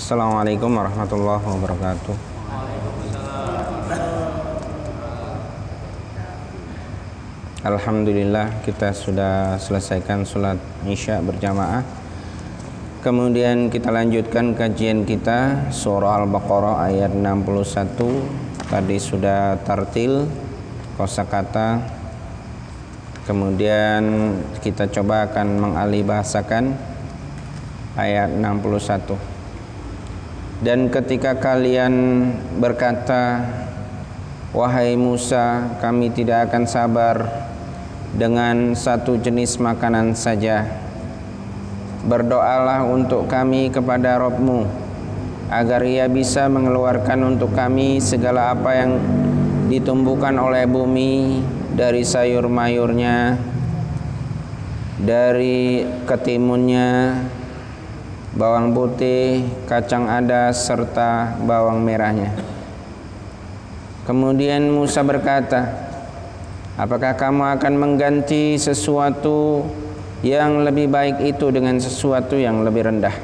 Assalamualaikum warahmatullahi wabarakatuh. Alhamdulillah kita sudah selesaikan sholat isya berjamaah. Kemudian kita lanjutkan kajian kita surah Al-Baqarah ayat 61. Tadi sudah tartil kosakata. Kemudian kita coba akan mengalih bahasakan ayat 61. Dan ketika kalian berkata, wahai Musa, kami tidak akan sabar dengan satu jenis makanan saja. Berdoalah untuk kami kepada Rabb-Mu agar Ia bisa mengeluarkan untuk kami segala apa yang ditumbuhkan oleh bumi dari sayur mayurnya, dari ketimunnya, bawang putih, kacang adas, serta bawang merahnya. Kemudian Musa berkata, apakah kamu akan mengganti sesuatu yang lebih baik itu dengan sesuatu yang lebih rendah?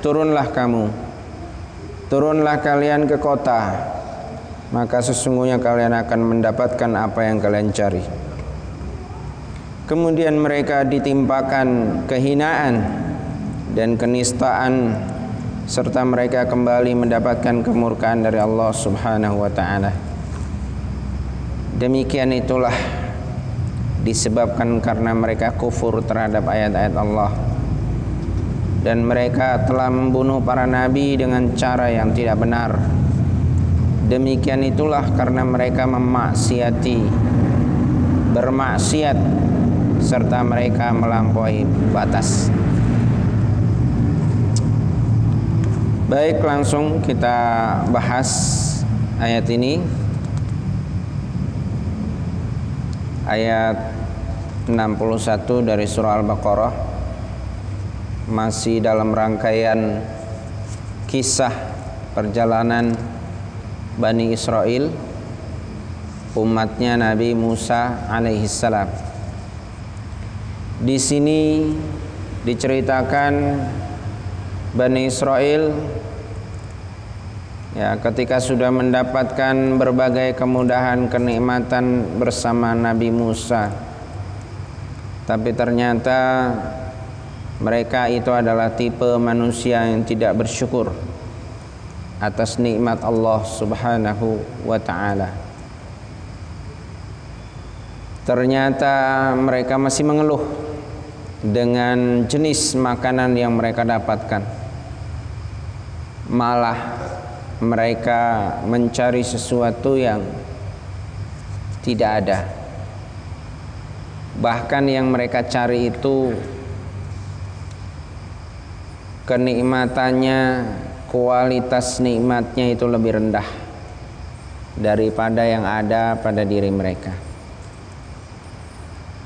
Turunlah kamu, turunlah kalian ke kota, maka sesungguhnya kalian akan mendapatkan apa yang kalian cari. Kemudian mereka ditimpakan kehinaan dan kenistaan, serta mereka kembali mendapatkan kemurkaan dari Allah Subhanahu wa ta'ala. Demikian itulah disebabkan karena mereka kufur terhadap ayat-ayat Allah, dan mereka telah membunuh para nabi dengan cara yang tidak benar. Demikian itulah karena mereka bermaksiat, serta mereka melampaui batas. Baik, langsung kita bahas ayat ini. Ayat 61 dari surah Al-Baqarah, masih dalam rangkaian kisah perjalanan Bani Israel, umatnya Nabi Musa alaihissalam. Di sini diceritakan Bani Israel ketika sudah mendapatkan berbagai kemudahan kenikmatan bersama Nabi Musa, tapi ternyata mereka itu adalah tipe manusia yang tidak bersyukur atas nikmat Allah Subhanahu wa ta'ala. Ternyata mereka masih mengeluh dengan jenis makanan yang mereka dapatkan. Malah mereka mencari sesuatu yang tidak ada. Bahkan yang mereka cari itu kenikmatannya, kualitas nikmatnya itu lebih rendah daripada yang ada pada diri mereka.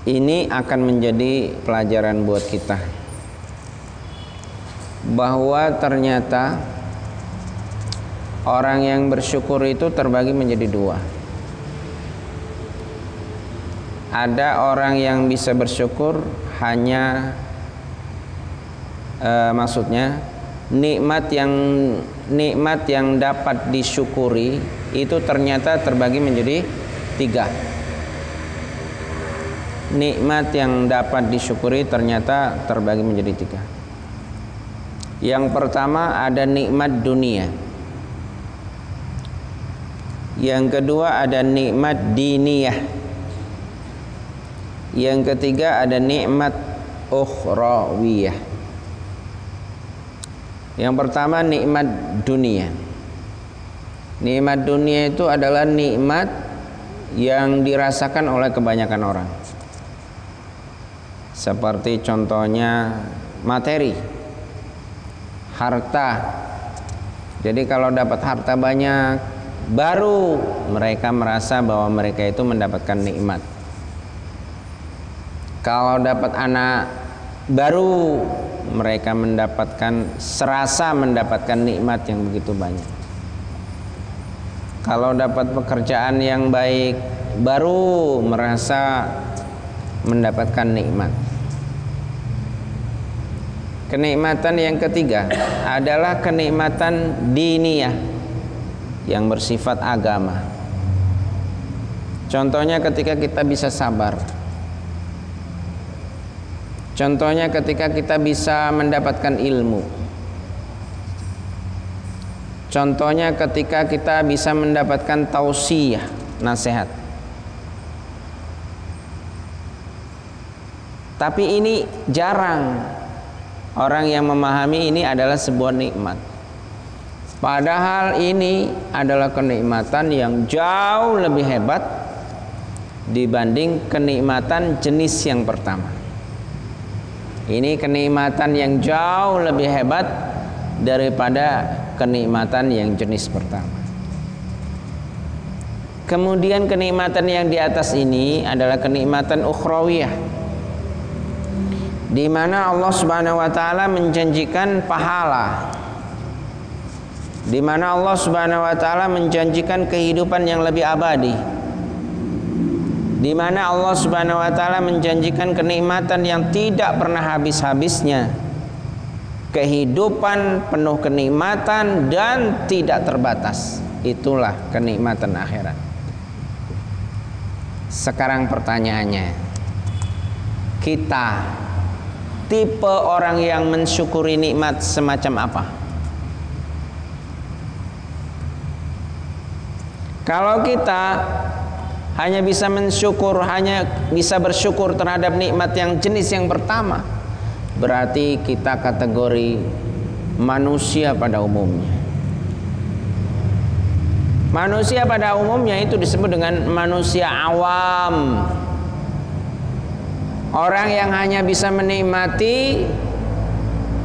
Ini akan menjadi pelajaran buat kita, bahwa ternyata orang yang bersyukur itu terbagi menjadi dua. Ada orang yang bisa bersyukur hanya maksudnya nikmat yang dapat disyukuri itu ternyata terbagi menjadi tiga. Nikmat yang dapat disyukuri ternyata terbagi menjadi tiga. Yang pertama ada nikmat dunia. Yang kedua ada nikmat diniyah. Yang ketiga ada nikmat ukhrawiyah. Yang pertama nikmat dunia. Nikmat dunia itu adalah nikmat yang dirasakan oleh kebanyakan orang. Seperti contohnya materi, harta. Jadi kalau dapat harta banyak, baru mereka merasa bahwa mereka itu mendapatkan nikmat. Kalau dapat anak, baru mereka serasa mendapatkan nikmat yang begitu banyak. Kalau dapat pekerjaan yang baik, baru merasa mendapatkan nikmat. Kenikmatan yang ketiga adalah kenikmatan diniyah yang bersifat agama. Contohnya ketika kita bisa sabar. Contohnya ketika kita bisa mendapatkan ilmu. Contohnya ketika kita bisa mendapatkan tausiah, nasihat. Tapi ini jarang orang yang memahami ini adalah sebuah nikmat. Padahal ini adalah kenikmatan yang jauh lebih hebat dibanding kenikmatan jenis yang pertama. Ini kenikmatan yang jauh lebih hebat daripada kenikmatan yang jenis pertama. Kemudian kenikmatan yang di atas ini adalah kenikmatan ukhrawiyah, di mana Allah Subhanahu wa taala menjanjikan pahala, di mana Allah Subhanahu wa taala menjanjikan kehidupan yang lebih abadi, di mana Allah Subhanahu wa taala menjanjikan kenikmatan yang tidak pernah habis-habisnya, kehidupan penuh kenikmatan dan tidak terbatas. Itulah kenikmatan akhirat. Sekarang pertanyaannya, kita tipe orang yang mensyukuri nikmat semacam apa? Kalau kita hanya bisa bersyukur terhadap nikmat yang jenis yang pertama, berarti kita kategori manusia pada umumnya. Manusia pada umumnya itu disebut dengan manusia awam. Orang yang hanya bisa menikmati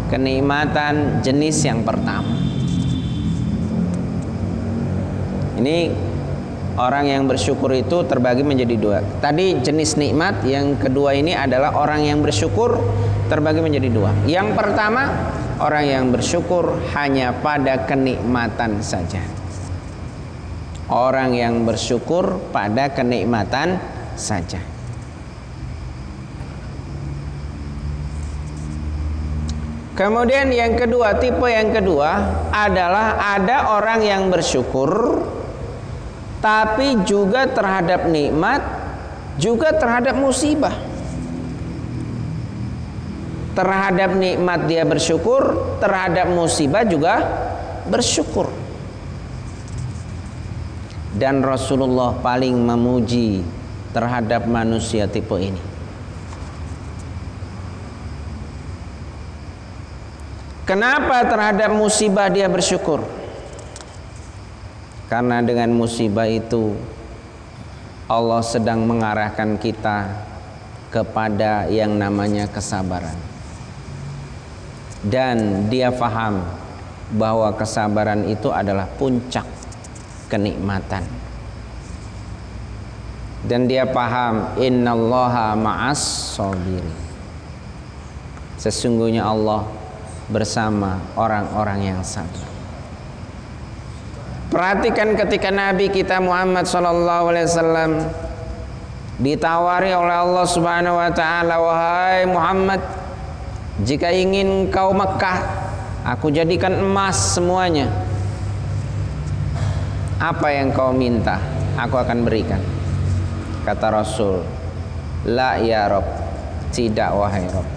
kenikmatan jenis yang pertama. Ini orang yang bersyukur itu terbagi menjadi dua. Tadi jenis nikmat, yang kedua ini adalah orang yang bersyukur terbagi menjadi dua. Yang pertama, orang yang bersyukur hanya pada kenikmatan saja. Orang yang bersyukur pada kenikmatan saja. Kemudian yang kedua, tipe yang kedua adalah ada orang yang bersyukur tapi juga terhadap nikmat, juga terhadap musibah. Terhadap nikmat dia bersyukur, terhadap musibah juga bersyukur. Dan Rasulullah paling memuji terhadap manusia tipe ini. Kenapa terhadap musibah dia bersyukur? Karena dengan musibah itu Allah sedang mengarahkan kita kepada yang namanya kesabaran. Dan dia faham bahwa kesabaran itu adalah puncak kenikmatan. Dan dia paham innallaha ma'as sabirin. Sesungguhnya Allah bersama orang-orang yang sabar. Perhatikan ketika Nabi kita Muhammad SAW ditawari oleh Allah Subhanahu wa taala, wahai Muhammad, jika ingin kau Mekah, aku jadikan emas semuanya. Apa yang kau minta, aku akan berikan. Kata Rasul, la ya Rabb, tidak wahai Rabb.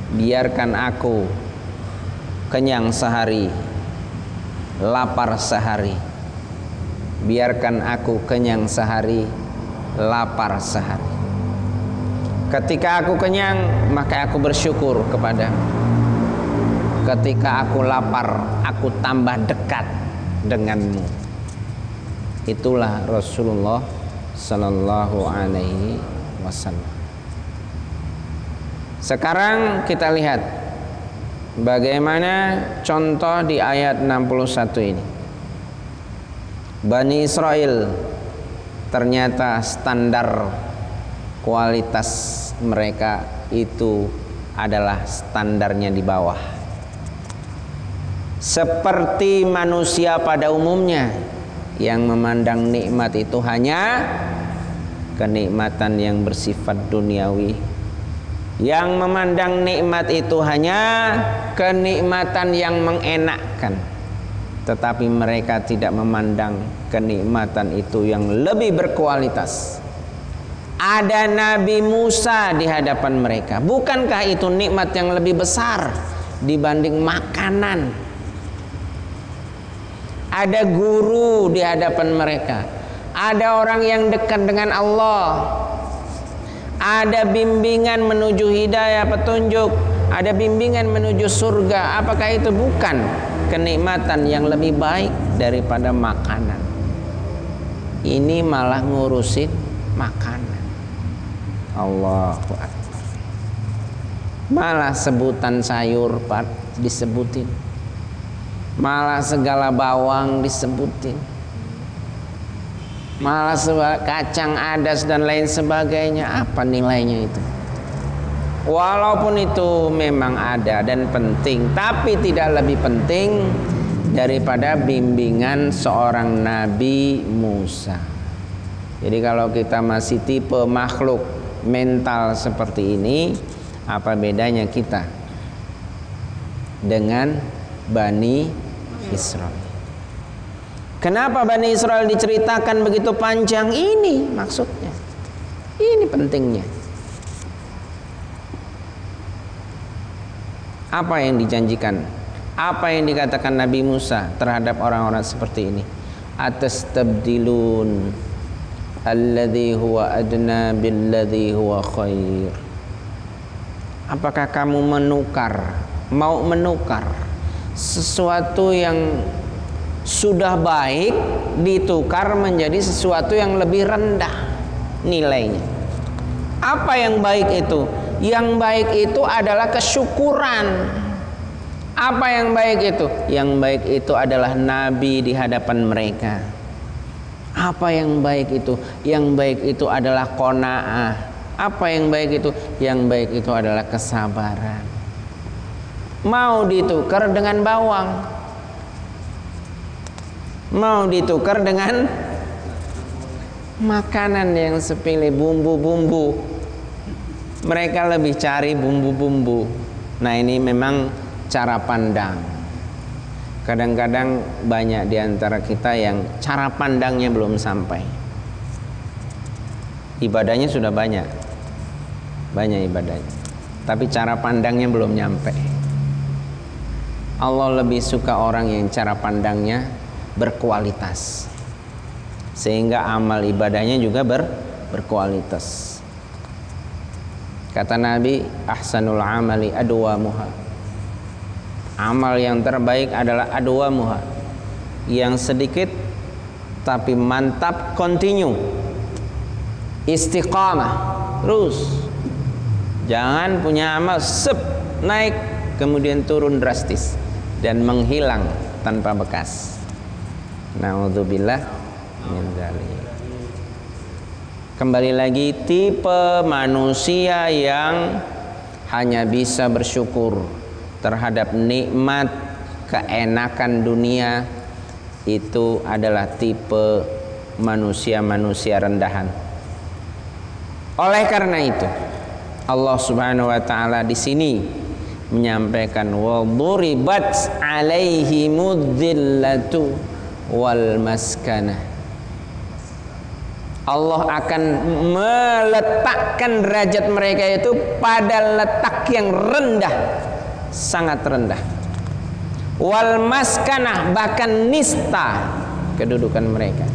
Biarkan aku kenyang sehari, lapar sehari. Biarkan aku kenyang sehari, lapar sehari. Ketika aku kenyang, maka aku bersyukur kepadamu. Ketika aku lapar, aku tambah dekat denganmu. Itulah Rasulullah Sallallahu Alaihi Wasallam. Sekarang kita lihat bagaimana contoh di ayat 61 ini. Bani Israel ternyata standar kualitas mereka itu adalah standarnya di bawah. Seperti manusia pada umumnya yang memandang nikmat itu hanya kenikmatan yang bersifat duniawi, Yang memandang nikmat itu hanya kenikmatan yang mengenakkan, tetapi mereka tidak memandang kenikmatan itu yang lebih berkualitas. Ada Nabi Musa di hadapan mereka. Bukankah itu nikmat yang lebih besar dibanding makanan? Ada guru di hadapan mereka. Ada orang yang dekat dengan Allah. Ada bimbingan menuju hidayah, petunjuk. Ada bimbingan menuju surga. Apakah itu bukan kenikmatan yang lebih baik daripada makanan? Ini malah ngurusin makanan. Allahu Akbar. Malah sebutan sayur disebutin. Malah segala bawang disebutin. Malah kacang adas dan lain sebagainya. Apa nilainya itu? Walaupun itu memang ada dan penting, tapi tidak lebih penting daripada bimbingan seorang Nabi Musa. Jadi kalau kita masih tipe makhluk mental seperti ini, apa bedanya kita dengan Bani Israel? Kenapa Bani Israel diceritakan begitu panjang? Ini maksudnya. Ini pentingnya. Apa yang dijanjikan? Apa yang dikatakan Nabi Musa terhadap orang-orang seperti ini? Atastabdilun alladzi huwa adna billadzi huwa khair. Apakah kamu mau menukar sesuatu yang sudah baik ditukar menjadi sesuatu yang lebih rendah nilainya? Apa yang baik itu? Yang baik itu adalah kesyukuran. Apa yang baik itu? Yang baik itu adalah nabi di hadapan mereka. Apa yang baik itu? Yang baik itu adalah qanaah. Apa yang baik itu? Yang baik itu adalah kesabaran. Mau ditukar dengan bawang, mau ditukar dengan makanan yang sepele, bumbu-bumbu. Mereka lebih cari bumbu-bumbu. Nah, ini memang cara pandang. Kadang-kadang banyak di antara kita yang cara pandangnya belum sampai. Ibadahnya sudah banyak ibadahnya, tapi cara pandangnya belum nyampe. Allah lebih suka orang yang cara pandangnya berkualitas, sehingga amal ibadahnya juga berkualitas. Kata Nabi, ahsanul amali adwamuha. Amal yang terbaik adalah adwamuha, yang sedikit tapi mantap, continue, istiqamah, terus. Jangan punya amal naik kemudian turun drastis dan menghilang tanpa bekas. Na'udzubillah min dzalik. Kembali lagi, tipe manusia yang hanya bisa bersyukur terhadap nikmat keenakan dunia itu adalah tipe manusia-manusia rendahan. Oleh karena itu, Allah Subhanahu wa taala di sini menyampaikan wa duribat alaihimudz zillatu wal maskanah. Allah akan meletakkan derajat mereka itu pada letak yang rendah, sangat rendah. Wal maskanah, bahkan nista kedudukan mereka.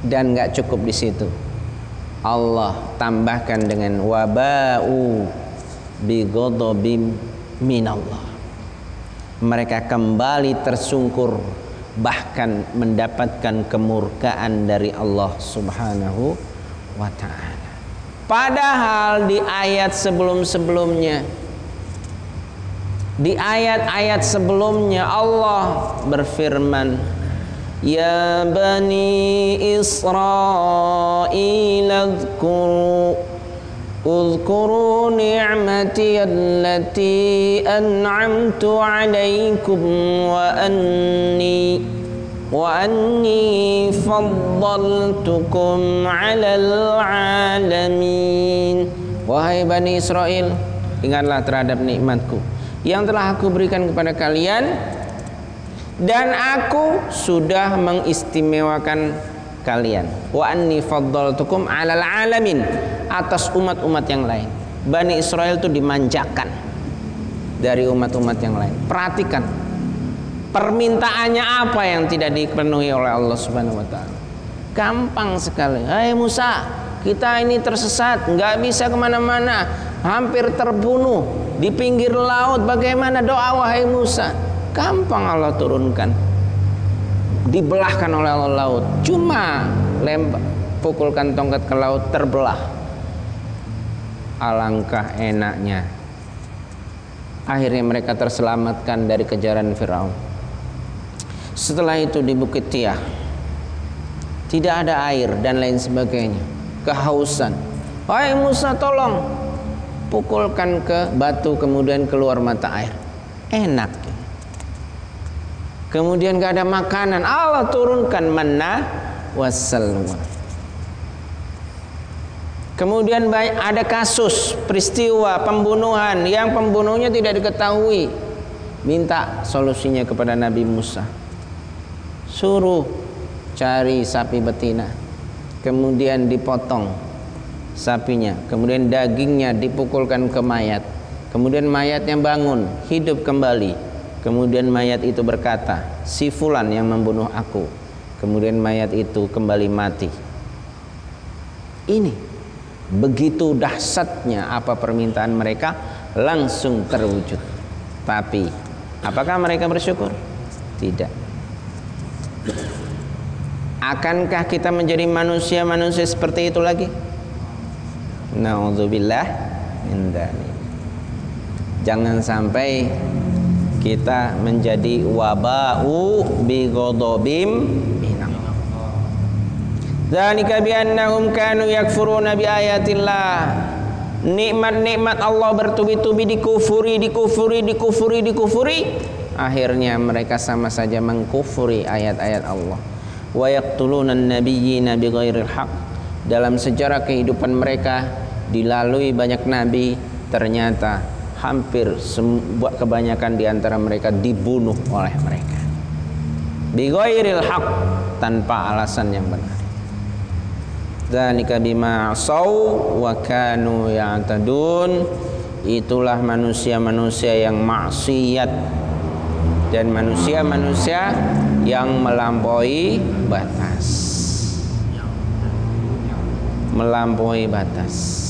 Dan enggak cukup di situ. Allah tambahkan dengan waba'u bi ghadabim minallah. Mereka kembali tersungkur, bahkan mendapatkan kemurkaan dari Allah Subhanahu wa ta'ala. Padahal di ayat sebelum-sebelumnya, di ayat-ayat sebelumnya Allah berfirman, ya bani Israil uzkuru ni'mati allati an'amtu alaikum wa anni wa anni faddaltukum 'alal 'alamin. Wahai Bani Israel, ingatlah terhadap nikmatku yang telah aku berikan kepada kalian, dan aku sudah mengistimewakan kalian. Wa anni faddaltukum 'alal 'alamin, atas umat-umat yang lain. Bani Israel itu dimanjakan dari umat-umat yang lain. Perhatikan permintaannya apa yang tidak dipenuhi oleh Allah Subhanahu wa taala. Gampang sekali. Hai Musa, kita ini tersesat, nggak bisa kemana-mana, hampir terbunuh di pinggir laut. Bagaimana doa wahai Musa? Gampang Allah turunkan. Dibelahkan oleh Allah laut. Cuma pukulkan tongkat ke laut, terbelah. Alangkah enaknya. Akhirnya mereka terselamatkan dari kejaran Firaun. Setelah itu di Bukit Tiah tidak ada air dan lain sebagainya. Kehausan. Wahai Musa, tolong pukulkan ke batu, kemudian keluar mata air. Enak. Kemudian gak ada makanan, Allah turunkan manna wassalwa. Kemudian ada kasus peristiwa pembunuhan yang pembunuhnya tidak diketahui. Minta solusinya kepada Nabi Musa. Suruh cari sapi betina, kemudian dipotong sapinya, kemudian dagingnya dipukulkan ke mayat, kemudian mayatnya bangun, hidup kembali, kemudian mayat itu berkata, si fulan yang membunuh aku, kemudian mayat itu kembali mati. Ini begitu dahsyatnya apa permintaan mereka, langsung terwujud. Tapi apakah mereka bersyukur? Tidak. Akankah kita menjadi manusia-manusia seperti itu lagi? Na'udzubillah min dzalik. Jangan sampai kita menjadi waba'u bi ghadabim minallah. Dzalika bi annahum kanu yakfuruna bi ayatillah. Nikmat-nikmat Allah bertubi-tubi dikufuri. Akhirnya mereka sama saja mengkufuri ayat-ayat Allah. Wa yaqtuluna an-nabiyyina bighairil haqq. Dalam sejarah kehidupan mereka dilalui banyak nabi, ternyata hampir kebanyakan di antara mereka dibunuh oleh mereka. Bighairil haqq, tanpa alasan yang benar. Dzalika bima asaw wa kanu ya'tadun. Itulah manusia-manusia yang maksiat dan manusia-manusia yang melampaui batas. Melampaui batas.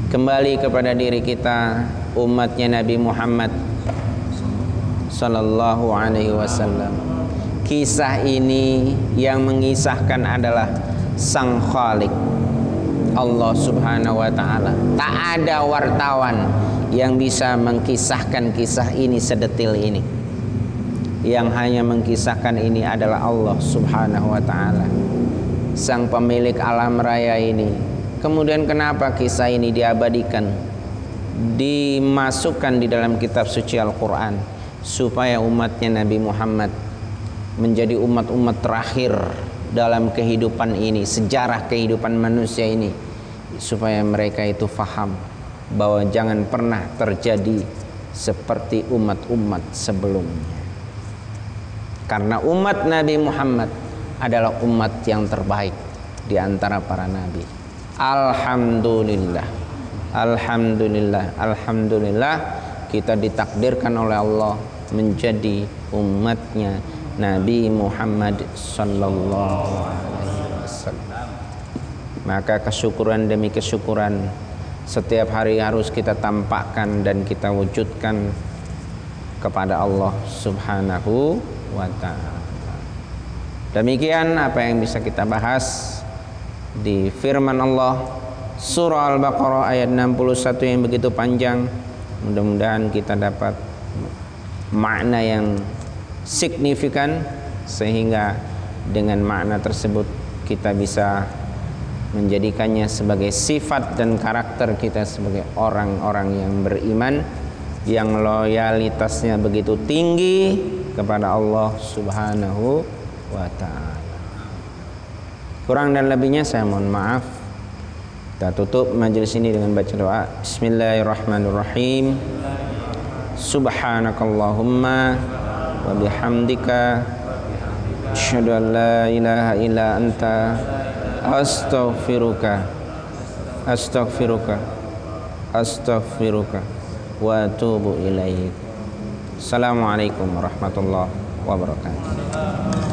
Kembali kepada diri kita, umatnya Nabi Muhammad sallallahu alaihi wasallam. Kisah ini yang mengisahkan adalah Sang Khalik, Allah Subhanahu wa taala. Tak ada wartawan yang bisa mengkisahkan kisah ini sedetil ini. Yang hanya mengkisahkan ini adalah Allah Subhanahu wa ta'ala, sang pemilik alam raya ini. Kemudian kenapa kisah ini diabadikan, dimasukkan di dalam kitab suci Al-Quran, supaya umatnya Nabi Muhammad menjadi umat-umat terakhir dalam kehidupan ini, sejarah kehidupan manusia ini, supaya mereka itu faham bahwa jangan pernah terjadi seperti umat-umat sebelumnya. Karena umat Nabi Muhammad adalah umat yang terbaik di antara para nabi. Alhamdulillah, alhamdulillah, alhamdulillah, kita ditakdirkan oleh Allah menjadi umatnya Nabi Muhammad sallallahu alaihi wasallam. Maka kesyukuran demi kesyukuran setiap hari harus kita tampakkan dan kita wujudkan kepada Allah Subhanahu wa ta'ala. Demikian apa yang bisa kita bahas di firman Allah surah Al-Baqarah ayat 61 yang begitu panjang. Mudah-mudahan kita dapat makna yang signifikan, sehingga dengan makna tersebut kita bisa menjadikannya sebagai sifat dan karakter kita sebagai orang-orang yang beriman, yang loyalitasnya begitu tinggi kepada Allah Subhanahu wa ta'ala. Kurang dan lebihnya saya mohon maaf. Kita tutup majelis ini dengan baca doa. Bismillahirrahmanirrahim. Subhanakallahumma wa bihamdika asyhadu an la ilaha illa anta astaghfiruka wa atubu ilaik. Assalamualaikum warahmatullahi wabarakatuh.